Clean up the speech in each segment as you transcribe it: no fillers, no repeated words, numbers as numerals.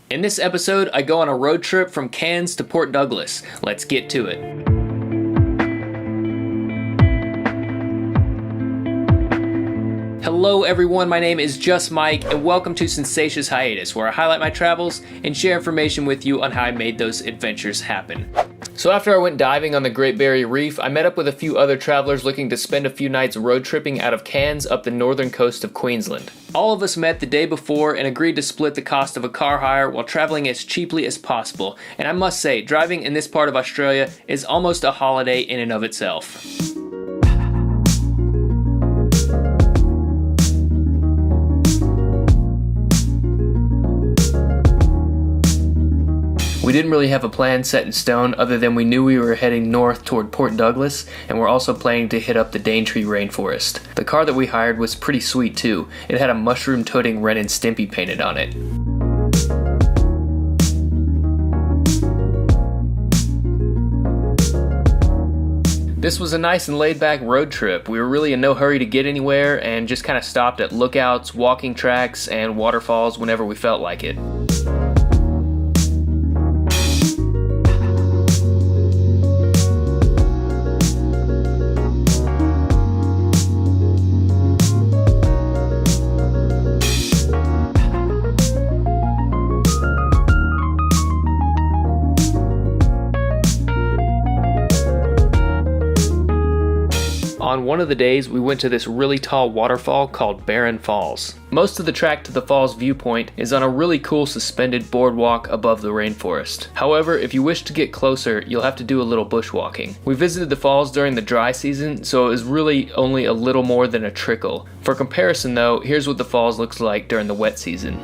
In this episode, I go on a road trip from Cairns to Port Douglas. Let's get to it. Hello everyone, my name is Just Mike, and welcome to Sensacious Hiatus, where I highlight my travels and share information with you on how I made those adventures happen. So after I went diving on the Great Barrier Reef, I met up with a few other travelers looking to spend a few nights road tripping out of Cairns up the northern coast of Queensland. All of us met the day before and agreed to split the cost of a car hire while traveling as cheaply as possible. And I must say, driving in this part of Australia is almost a holiday in and of itself. We didn't really have a plan set in stone other than we knew we were heading north toward Port Douglas, and we're also planning to hit up the Daintree rainforest. The car that we hired was pretty sweet too. It had a mushroom-toting Ren and Stimpy painted on it. This was a nice and laid-back road trip. We were really in no hurry to get anywhere and just kind of stopped at lookouts, walking tracks, and waterfalls whenever we felt like it. On one of the days, we went to this really tall waterfall called Barron Falls. Most of the track to the falls viewpoint is on a really cool suspended boardwalk above the rainforest. However, if you wish to get closer, you'll have to do a little bushwalking. We visited the falls during the dry season, so it was really only a little more than a trickle. For comparison though, here's what the falls looks like during the wet season.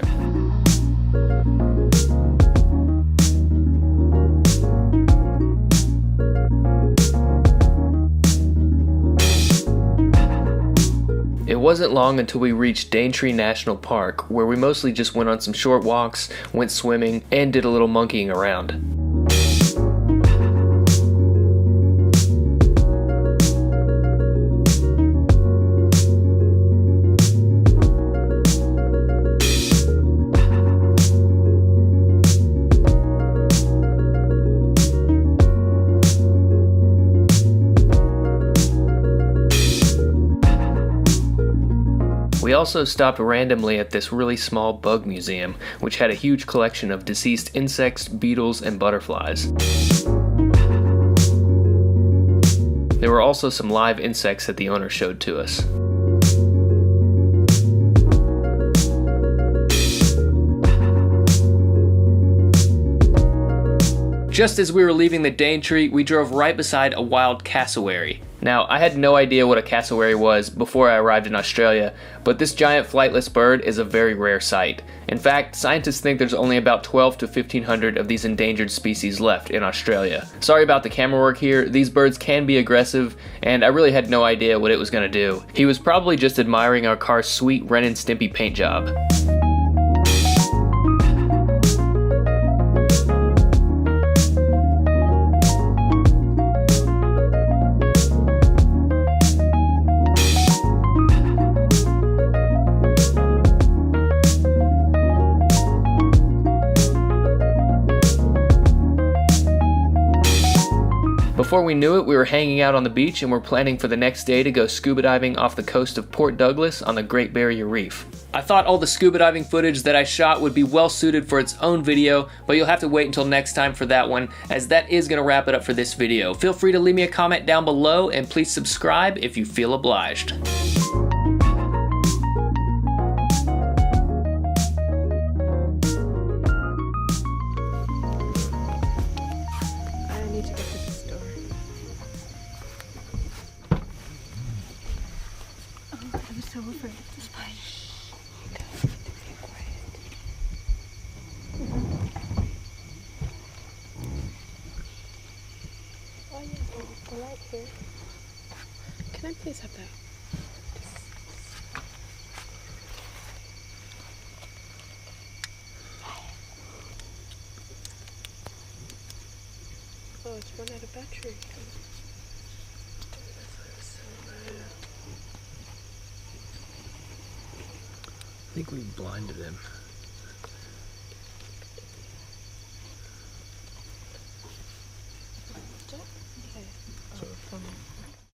It wasn't long until we reached Daintree National Park, where we mostly just went on some short walks, went swimming, and did a little monkeying around. We also stopped randomly at this really small bug museum, which had a huge collection of deceased insects, beetles, and butterflies. There were also some live insects that the owner showed to us. Just as we were leaving the Daintree, we drove right beside a wild cassowary. Now, I had no idea what a cassowary was before I arrived in Australia, but this giant flightless bird is a very rare sight. In fact, scientists think there's only about 12 to 1500 of these endangered species left in Australia. Sorry about the camera work here, these birds can be aggressive, and I really had no idea what it was going to do. He was probably just admiring our car's sweet Ren and Stimpy paint job. Before we knew it, we were hanging out on the beach and were planning for the next day to go scuba diving off the coast of Port Douglas on the Great Barrier Reef. I thought all the scuba diving footage that I shot would be well suited for its own video, but you'll have to wait until next time for that one, as that is going to wrap it up for this video. Feel free to leave me a comment down below, and please subscribe if you feel obliged. I'm so afraid of the spider. Be quiet. Oh yeah, the light here. Can I please have that? Oh, it's run out of battery. I think we blinded him. phone.